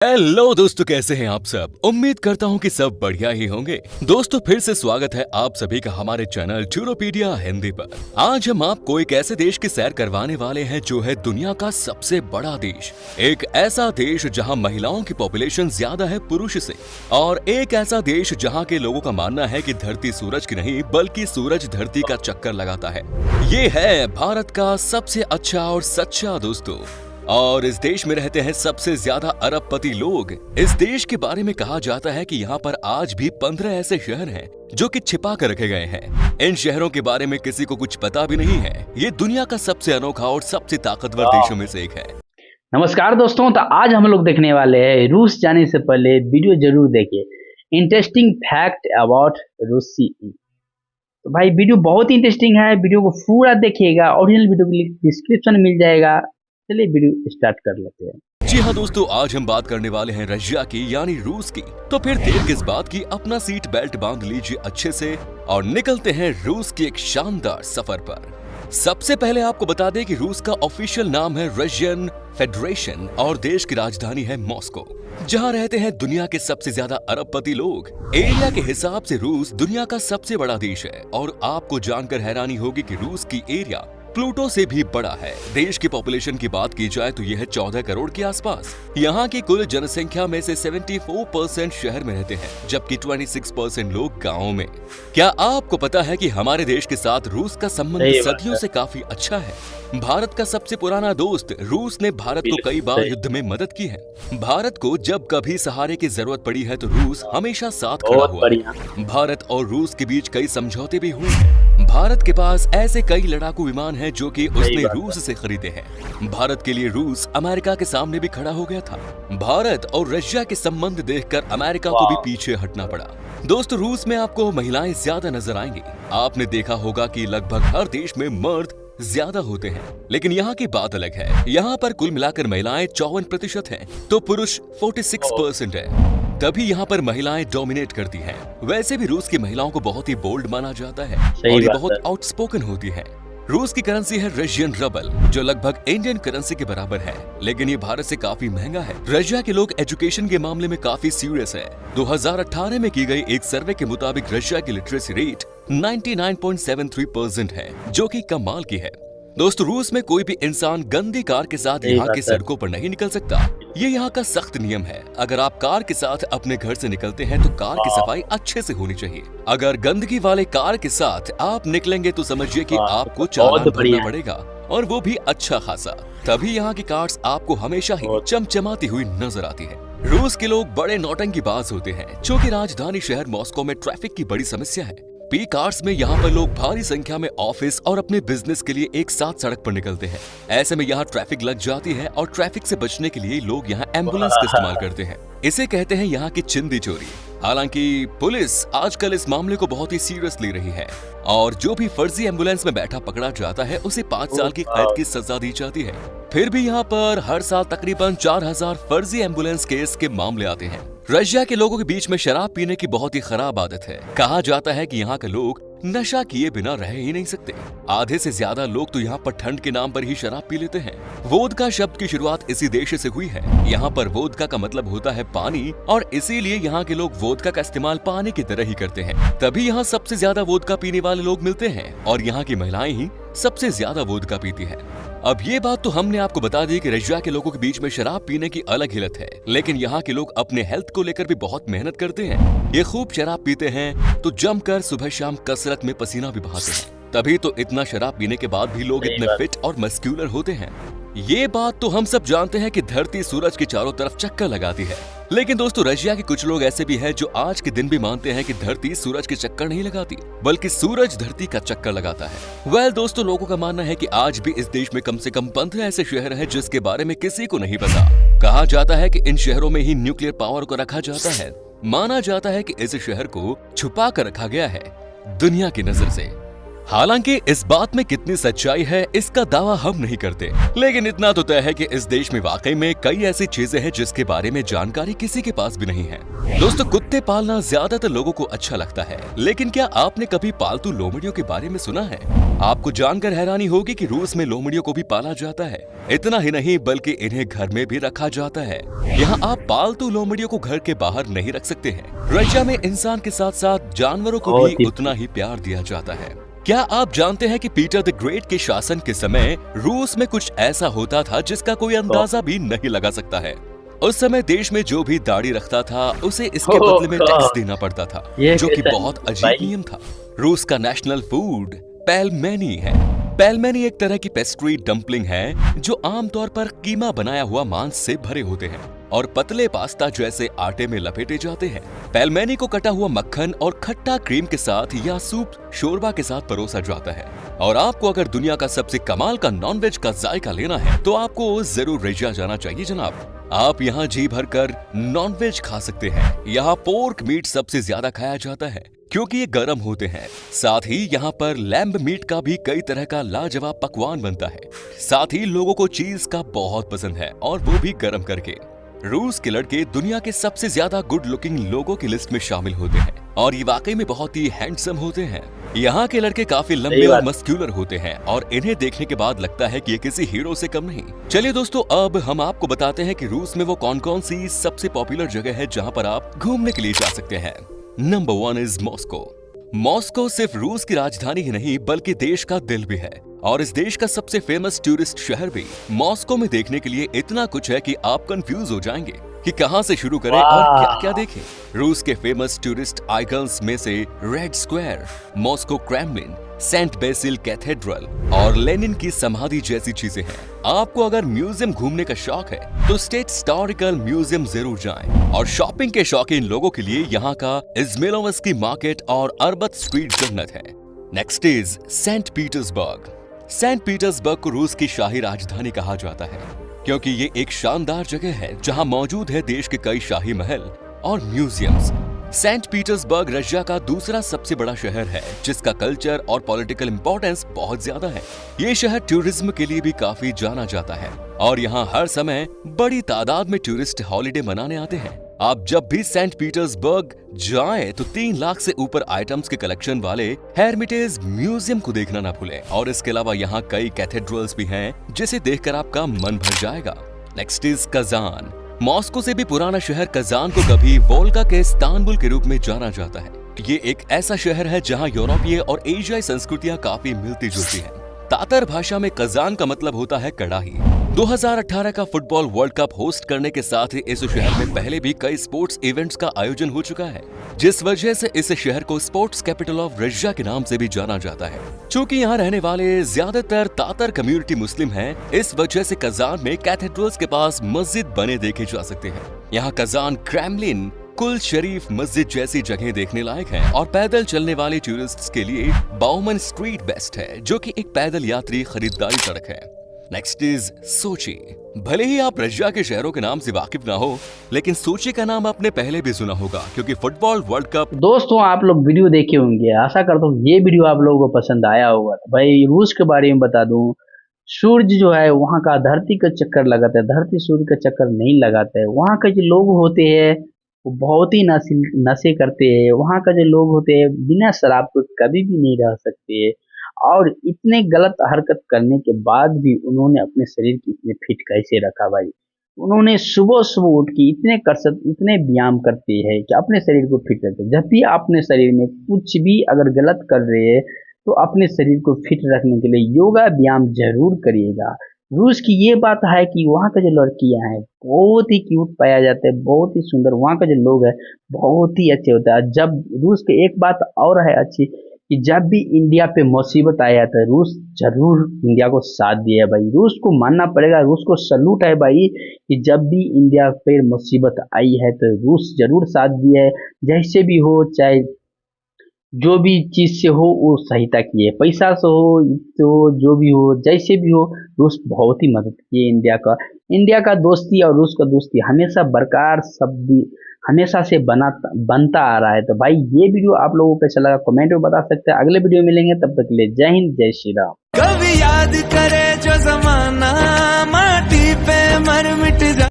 Hello दोस्तों, कैसे हैं आप सब। उम्मीद करता हूं कि सब बढ़िया ही होंगे। दोस्तों, फिर से स्वागत है आप सभी का हमारे चैनल चूरोपीडिया हिंदी पर। आज हम आपको एक ऐसे देश की सैर करवाने वाले हैं जो है दुनिया का सबसे बड़ा देश। एक ऐसा देश जहां महिलाओं की पॉपुलेशन ज्यादा है पुरुष से, और एक ऐसा देश जहां के लोगों का मानना है कि धरती सूरज की नहीं बल्कि सूरज धरती का चक्कर लगाता है। ये है भारत का सबसे अच्छा और सच्चा दोस्तों। और इस देश में रहते हैं सबसे ज्यादा अरबपति लोग। इस देश के बारे में कहा जाता है कि यहाँ पर आज भी 15 ऐसे शहर हैं जो कि छिपा कर रखे गए हैं। इन शहरों के बारे में किसी को कुछ पता भी नहीं है। ये दुनिया का सबसे अनोखा और सबसे ताकतवर देशों में से एक है। नमस्कार दोस्तों, तो आज हम लोग देखने वाले हैं रूस जाने से पहले वीडियो जरूर देखिए, इंटरेस्टिंग फैक्ट अबाउट रूसी। तो भाई वीडियो बहुत इंटरेस्टिंग है, वीडियो को पूरा देखिएगा। ओरिजिनल वीडियो की लिंक डिस्क्रिप्शन में मिल जाएगा। चलिए वीडियो स्टार्ट कर लेते हैं। जी हाँ दोस्तों, आज हम बात करने वाले हैं रशिया की यानी रूस की। तो फिर देर किस बात की, अपना सीट बेल्ट बांध लीजिए अच्छे से और निकलते हैं रूस की एक शानदार सफर पर। सबसे पहले आपको बता दें कि रूस का ऑफिशियल नाम है रशियन फेडरेशन और देश की राजधानी है मॉस्को, जहां रहते हैं दुनिया के सबसे ज्यादा अरबपति लोग। एरिया के हिसाब से रूस दुनिया का सबसे बड़ा देश है और आपको जानकर हैरानी होगी कि रूस की एरिया प्लूटो से भी बड़ा है। देश की पॉपुलेशन की बात की जाए तो यह है 14 करोड़ के आसपास। यहाँ की कुल जनसंख्या में से 74% शहर में रहते हैं, जबकि 26% लोग गाँव में। क्या आपको पता है कि हमारे देश के साथ रूस का संबंध सदियों से काफी अच्छा है। भारत का सबसे पुराना दोस्त रूस ने भारत को कई बार युद्ध में मदद की है। भारत को जब कभी सहारे की जरूरत पड़ी है तो रूस हमेशा साथ खड़ा हुआ है। भारत और रूस के बीच कई समझौते भी हुए हैं। भारत के पास ऐसे कई लड़ाकू विमान हैं जो कि उसने रूस से खरीदे हैं। भारत के लिए रूस अमेरिका के सामने भी खड़ा हो गया था। भारत और रशिया के संबंध देखकर अमेरिका को भी पीछे हटना पड़ा। दोस्तों, रूस में आपको महिलाएं ज्यादा नजर आएंगी। आपने देखा होगा कि लगभग हर देश में मर्द ज्यादा होते हैं, लेकिन यहाँ की बात अलग है। यहाँ पर कुल मिलाकर महिलाएं 54% हैं, तो पुरुष 46% है। तभी यहाँ पर महिलाएं डोमिनेट करती हैं। वैसे भी रूस की महिलाओं को बहुत ही बोल्ड माना जाता है और ये बहुत आउटस्पोकन होती है। रूस की करेंसी है रशियन रबल, जो लगभग इंडियन करेंसी के बराबर है, लेकिन ये भारत से काफी महंगा है। रशिया के लोग एजुकेशन के मामले में काफी सीरियस है। 2018 में की गई एक सर्वे के मुताबिक रशिया की लिटरेसी रेट 99.73% है, जो कि कमाल की है। दोस्तों, रूस में कोई भी इंसान गंदी कार के साथ यहाँ की सड़कों पर नहीं निकल सकता। ये यहाँ का सख्त नियम है। अगर आप कार के साथ अपने घर से निकलते हैं तो कार की सफाई अच्छे से होनी चाहिए। अगर गंदगी वाले कार के साथ आप निकलेंगे तो समझिए कि आपको चालान भरना पड़ेगा, और वो भी अच्छा खासा। तभी यहाँ की कार्स आपको हमेशा ही चमचमाती हुई नजर आती है। रूस के लोग बड़े नौटंकीबाज होते हैं, क्योंकि राजधानी शहर मॉस्को में ट्रैफिक की बड़ी समस्या है। पीक आवर्स में यहाँ पर लोग भारी संख्या में ऑफिस और अपने बिजनेस के लिए एक साथ सड़क पर निकलते हैं। ऐसे में यहाँ ट्रैफिक लग जाती है और ट्रैफिक से बचने के लिए लोग यहाँ एम्बुलेंस का इस्तेमाल करते हैं। इसे कहते हैं यहाँ की चिंदी चोरी। हालांकि पुलिस आजकल इस मामले को बहुत ही सीरियस ले रही है और जो भी फर्जी एम्बुलेंस में बैठा पकड़ा जाता है उसे 5 साल की कैद की सजा दी जाती है। फिर भी यहाँ पर हर साल तकरीबन 4000 फर्जी एम्बुलेंस केस के मामले आते हैं। रशिया के लोगों के बीच में शराब पीने की बहुत ही खराब आदत है। कहा जाता है कि यहाँ के लोग नशा किए बिना रह ही नहीं सकते। आधे से ज्यादा लोग तो यहाँ पर ठंड के नाम पर ही शराब पी लेते हैं। वोदका शब्द की शुरुआत इसी देश से हुई है। यहाँ पर वोदका का मतलब होता है पानी, और इसीलिए यहाँ के लोग वोदका का इस्तेमाल पानी की तरह ही करते हैं। तभी यहाँ सबसे ज्यादा वोदका पीने वाले लोग मिलते हैं और यहाँ की महिलाएं ही सबसे ज्यादा वोदका पीती है। अब ये बात तो हमने आपको बता दी कि रशिया के लोगों के बीच में शराब पीने की अलग ही लत है, लेकिन यहाँ के लोग अपने हेल्थ को लेकर भी बहुत मेहनत करते हैं। ये खूब शराब पीते हैं तो जमकर सुबह शाम कसरत में पसीना भी बहाते हैं। तभी तो इतना शराब पीने के बाद भी लोग इतने फिट और मस्क्यूलर होते हैं। ये बात तो हम सब जानते हैं कि धरती सूरज के चारों तरफ चक्कर लगाती है, लेकिन दोस्तों रशिया के कुछ लोग ऐसे भी हैं जो आज के दिन भी मानते हैं कि धरती सूरज के चक्कर नहीं लगाती, बल्कि सूरज धरती का चक्कर लगाता है। दोस्तों, लोगों का मानना है कि आज भी इस देश में कम से कम 15 ऐसे शहर हैं जिसके बारे में किसी को नहीं पता। कहा जाता है कि इन शहरों में ही न्यूक्लियर पावर को रखा जाता है। माना जाता है कि इस शहर को छुपा कर रखा गया है दुनिया की नजर से। हालांकि इस बात में कितनी सच्चाई है इसका दावा हम नहीं करते, लेकिन इतना तो तय है कि इस देश में वाकई में कई ऐसी चीजें हैं जिसके बारे में जानकारी किसी के पास भी नहीं है। दोस्तों, कुत्ते पालना ज्यादातर लोगों को अच्छा लगता है, लेकिन क्या आपने कभी पालतू लोमड़ियों के बारे में सुना है? आपको जानकर हैरानी होगी कि रूस में लोमड़ियों को भी पाला जाता है। इतना ही नहीं बल्कि इन्हें घर में भी रखा जाता है। यहाँ आप पालतू लोमड़ियों को घर के बाहर नहीं रख सकते हैं। रशिया में इंसान के साथ साथ जानवरों को भी उतना ही प्यार दिया जाता है। क्या आप जानते हैं कि पीटर द ग्रेट के शासन के समय रूस में कुछ ऐसा होता था जिसका कोई अंदाजा भी नहीं लगा सकता है। उस समय देश में जो भी दाढ़ी रखता था उसे इसके बदले में टैक्स देना पड़ता था, जो कि बहुत अजीब नियम था। रूस का नेशनल फूड पेलमेनी है। पेलमेनी एक तरह की पेस्ट्री डम्पलिंग है जो आमतौर पर कीमा बनाया हुआ मांस से भरे होते हैं और पतले पास्ता जैसे आटे में लपेटे जाते हैं। पेलमेनी को कटा हुआ मक्खन और खट्टा क्रीम के साथ या सूप शोरबा के साथ परोसा जाता है। और आपको अगर दुनिया का सबसे कमाल का नॉनवेज का जायका लेना है तो आपको जरूर रशिया जाना चाहिए जनाब। आप यहाँ जी भर कर नॉनवेज खा सकते हैं। यहाँ पोर्क मीट सबसे ज्यादा खाया जाता है क्योंकि ये गर्म होते हैं। साथ ही यहाँ पर लैम्ब मीट का भी कई तरह का लाजवाब पकवान बनता है। साथ ही लोगों को चीज का बहुत पसंद है और वो भी गर्म करके। रूस के लड़के दुनिया के सबसे ज्यादा गुड लुकिंग लोगों की लिस्ट में शामिल होते हैं और ये वाकई में बहुत ही हैंडसम होते हैं। यहाँ के लड़के काफी लंबे और मस्क्यूलर होते हैं और इन्हें देखने के बाद लगता है कि ये किसी हीरो से कम नहीं। चलिए दोस्तों, अब हम आपको बताते हैं कि रूस में वो कौन कौन सी सबसे पॉपुलर जगह है जहाँ पर आप घूमने के लिए जा सकते हैं। Number 1 is Moscow. मॉस्को सिर्फ रूस की राजधानी ही नहीं बल्कि देश का दिल भी है और इस देश का सबसे फेमस टूरिस्ट शहर भी। मॉस्को में देखने के लिए इतना कुछ है कि आप कंफ्यूज हो जाएंगे कि कहां से शुरू करें और क्या क्या देखें। रूस के फेमस टूरिस्ट आइकन्स में से red square, Moscow Kremlin, Saint Basil cathedral और लेनिन की समाधि जैसी चीजें हैं। आपको अगर म्यूजियम घूमने का शौक है तो स्टेट हिस्टोरिकल म्यूजियम जरूर जाएं। और शॉपिंग के शौकीन लोगों के लिए यहाँ का इज़्माइलोव्स्की मार्केट और अरबत स्ट्रीट जन्नत है। Next is Saint Petersburg. Saint Petersburg को रूस की शाही राजधानी कहा जाता है क्योंकि ये एक शानदार जगह है जहां मौजूद है देश के कई शाही महल और म्यूजियम्स। सेंट पीटर्सबर्ग रशिया का दूसरा सबसे बड़ा शहर है जिसका कल्चर और पॉलिटिकल इंपॉर्टेंस बहुत ज्यादा है। ये शहर टूरिज्म के लिए भी काफी जाना जाता है और यहाँ हर समय बड़ी तादाद में टूरिस्ट हॉलिडे मनाने आते हैं। आप जब भी सेंट पीटर्सबर्ग जाएं तो 3 लाख से ऊपर आइटम्स के कलेक्शन वाले हेर्मिटेज म्यूजियम को देखना ना भूलें। और इसके अलावा यहाँ कई कैथेड्रल्स भी हैं जिसे देखकर आपका मन भर जाएगा। Next is Kazan. मॉस्को से भी पुराना शहर कजान को कभी वोल्गा के इस्तांबुल के रूप में जाना जाता है। ये एक ऐसा शहर है जहाँ यूरोपीय और एशियाई संस्कृतियाँ काफी मिलती जुलती हैं। तातर भाषा में कजान का मतलब होता है कड़ाही। 2018 का फुटबॉल वर्ल्ड कप होस्ट करने के साथ ही इस शहर में पहले भी कई स्पोर्ट्स इवेंट्स का आयोजन हो चुका है, जिस वजह से इस शहर को स्पोर्ट्स कैपिटल ऑफ रशिया के नाम से भी जाना जाता है। चूंकि यहाँ रहने वाले ज्यादातर तातर कम्युनिटी मुस्लिम हैं, इस वजह से कजान में कैथेड्रल्स के पास मस्जिद बने देखे जा सकते हैं। यहाँ कजान क्रेमलिन, कुल शरीफ मस्जिद जैसी जगह देखने लायक हैं और पैदल चलने वाले टूरिस्ट्स के लिए बाउमन स्ट्रीट बेस्ट है, जो कि एक पैदल यात्री खरीदारी सड़क है। नेक्स्ट इज सोची। भले ही आप रशिया के शहरों के नाम से वाकिफ ना हो, लेकिन सोची का नाम आपने पहले भी सुना होगा क्योंकि फुटबॉल वर्ल्ड कप। दोस्तों, आप लोग वीडियो देखे होंगे, आशा करता हूँ ये वीडियो आप लोगों को पसंद आया होगा। तो भाई रूस के बारे में बता दूं, सूर्य जो है वहाँ का धरती का चक्कर लगाता है, धरती सूर्य का चक्कर नहीं लगाता है। वहाँ के जो लोग होते हैं वो बहुत ही नशे करते हैं। वहाँ का जो लोग होते हैं बिना शराब को कभी भी नहीं रह सकते, और इतने गलत हरकत करने के बाद भी उन्होंने अपने शरीर को इतने फिट कैसे रखा भाई। उन्होंने सुबह सुबह उठ के इतने कसरत, इतने व्यायाम करते हैं कि अपने शरीर को फिट रखते हैं। जब भी अपने शरीर में कुछ भी अगर गलत कर रहे हैं तो अपने शरीर को फिट रखने के लिए योगा व्यायाम जरूर करिएगा। रूस की ये बात है कि वहाँ का जो लड़कियां हैं बहुत ही क्यूट पाया जाता है, बहुत ही सुंदर। वहाँ का जो लोग हैं बहुत ही अच्छे होते हैं। जब रूस के एक बात और है अच्छी कि जब भी इंडिया पे मुसीबत आया तो रूस जरूर इंडिया को साथ दिया है भाई। रूस को मानना पड़ेगा, रूस को सलूट है भाई कि जब भी इंडिया पे मुसीबत आई है तो रूस जरूर साथ दिया है। जैसे भी हो, चाहे जो भी चीज से हो वो सहायता की है, पैसा से हो तो जो भी हो, जैसे भी हो, रूस बहुत ही मदद की है इंडिया का। इंडिया का दोस्ती और रूस का दोस्ती हमेशा बरकरार हमेशा से बनता आ रहा है। तो भाई ये वीडियो आप लोगों को कैसा लगा कमेंट में बता सकते हैं। अगले वीडियो में मिलेंगे, तब तक के लिए जय हिंद, जय श्री राम। कभी याद करे जो जमाना माटी पे मर मिट जा।